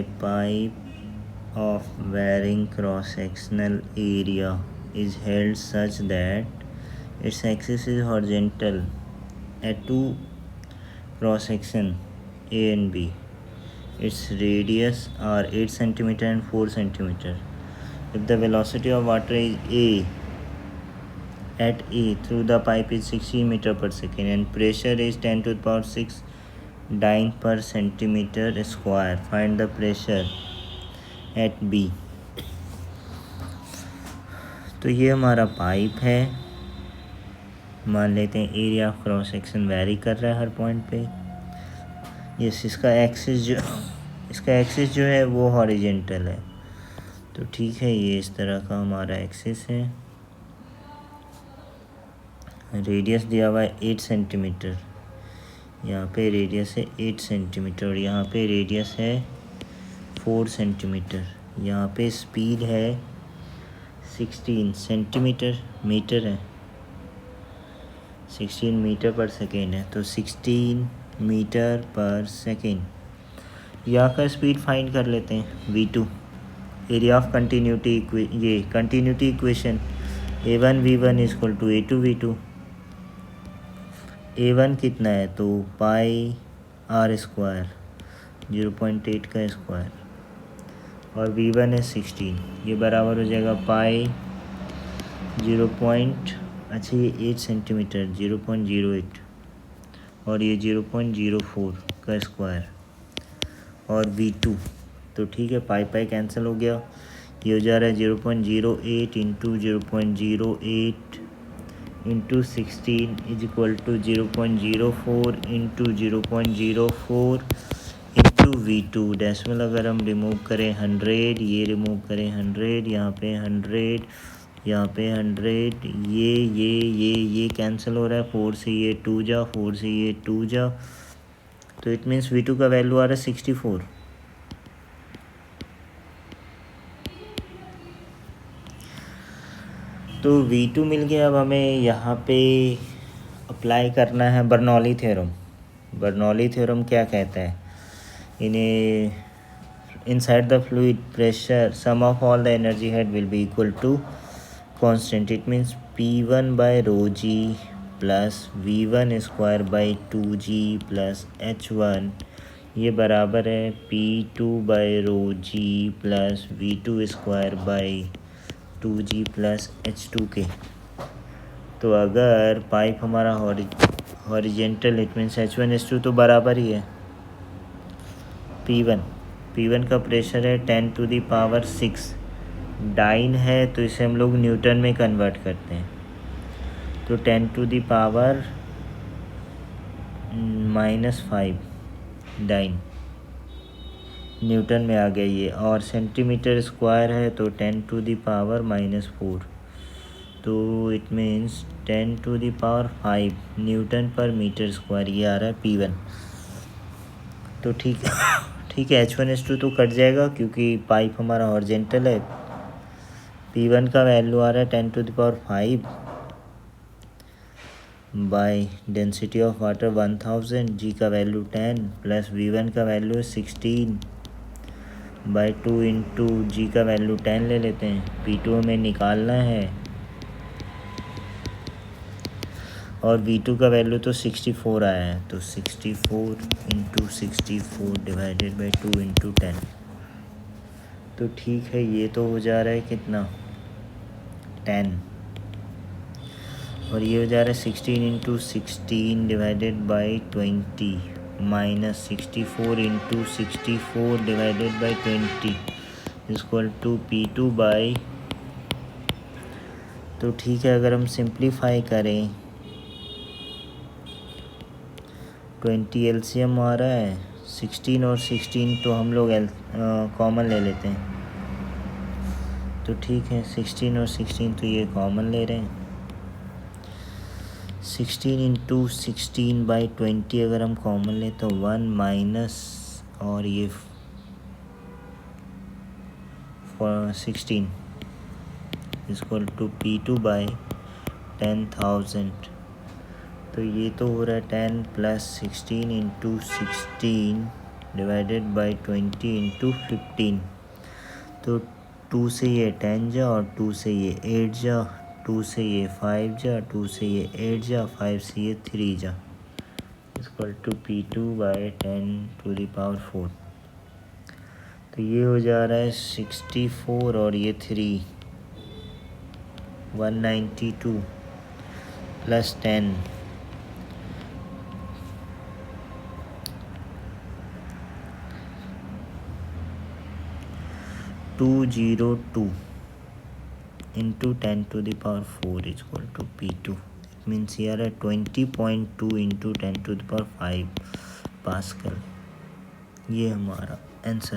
A pipe of varying cross-sectional area is held such that its axis is horizontal at two cross-section A and B. Its radius are 8 cm and 4 cm. If the velocity of water is A at A through the pipe is 60 meter per second and pressure is 10 to the power 6 dyne per centimeter square, find the pressure at B. तो ये हमारा pipe है, मान लेते हैं area of cross section very कर रहा है हर पॉइंट पे। यस, इसका एक्सिस जो है वो हॉरिजेंटल है। तो ठीक है, ये इस तरह का हमारा एक्सिस है। रेडियस दिया हुआ है 8 सेंटीमीटर, यहाँ पे रेडियस है 8 सेंटीमीटर और यहाँ पे रेडियस है 4 सेंटीमीटर। यहाँ पे स्पीड है 16 सेंटीमीटर, मीटर है 16 मीटर पर सेकेंड है, तो 16 मीटर पर सेकेंड। यहाँ का स्पीड फाइंड कर लेते हैं v2। एरिया ऑफ कंटिन्यूटी, ये continuity equation a1 v1 equal to a2 v2। a1 कितना है तो पाई r स्क्वायर 0.8 का स्क्वायर और v1 है 16, ये बराबर हो जाएगा पाई 8 सेंटीमीटर 0.08 और ये 0.04 का स्क्वायर और v2। तो ठीक है, पाई पाई कैंसिल हो गया, ये हो जा रहा है 0.08 into 0.08 into 16 is equal to 0.04 into 0.04 into v2। Decimal अगर हम रिमूव करें 100, ये रिमूव करें 100, यहाँ पे 100, यहाँ पे 100, ये कैंसिल हो रहा है, 4 से ये 2 जा, 4 से ये 2 जा, तो इट मीन्स v2 का वैल्यू आ रहा है 64। तो v2 मिल गया। अब हमें यहाँ पे अप्लाई करना है बर्नौली थ्योरम। बर्नौली थ्योरम क्या कहता है, inside the fluid pressure sum of all the energy head will be equal to constant. It means p1 by rho g plus v1 square by 2g plus h1, ये बराबर है p2 by rho g plus v2 square by 2g plus h2 के। तो अगर pipe हमारा horizontal, it means h1 h2 तो बराबर ही है। p1 का प्रेशर है 10 टू द पावर 6 डाइन है, तो इसे हम लोग न्यूटन में कन्वर्ट करते हैं, तो 10 to the power -5 dyne newton में आ गया ये, और सेंटीमीटर स्क्वायर है तो 10 टू द पावर -4, तो it means 10 to the power 5 newton per metre square, ये आ रहा है p1। तो ठीक है, h1 h2 तो कट जाएगा क्योंकि पाइप हमारा हॉरिजेंटल है। p1 का वैल्यू आ रहा है 10 to the power 5 by density of water 1000, g का वैल्यू 10 प्लस v1 का वैल्यू 16 बाई 2 इंटू जी का वैल्यू 10 ले लेते हैं। p2 हमें निकालना है और v2 का वैल्यू तो 64 आया है, तो 64 इंटू 64 डिवाइडेड बाई 2 इंटू 10। तो ठीक है, ये तो हो जा रहा है कितना 10 और ये हो जा रहा है 16 into 16 divided by 20 minus 64 into 64 divided by 20 equal to p2 by. तो ठीक है, अगर हम सिंप्लीफाई करें 20 एलसीएम आ रहा है, 16 और 16 तो हम लोग कॉमन ले लेते हैं, तो ठीक है 16 और 16 तो ये कॉमन ले रहे हैं। 16 इंटू 16 बाई 20 अगर हम कॉमन लें तो 1 माइनस और ये 16 इक्वल टू p2 बाई 10,000। तो ये तो हो रहा है 10 plus 16 into 16 divided by 20 into 15। तो 2 से ये 10 जा और 2 से ये 8 जा, 2 से ये 5 जा, 2 से ये 8 जा, 5 से ये 3 जा, इक्वल टू P2 बाई 10⁴। तो ये हो जा रहा है 64 और ये 3 192 plus 10 202 into 10⁴ is equal to P2. It means here at 20.2 into 10⁵ Pascal. ये हमारा आंसर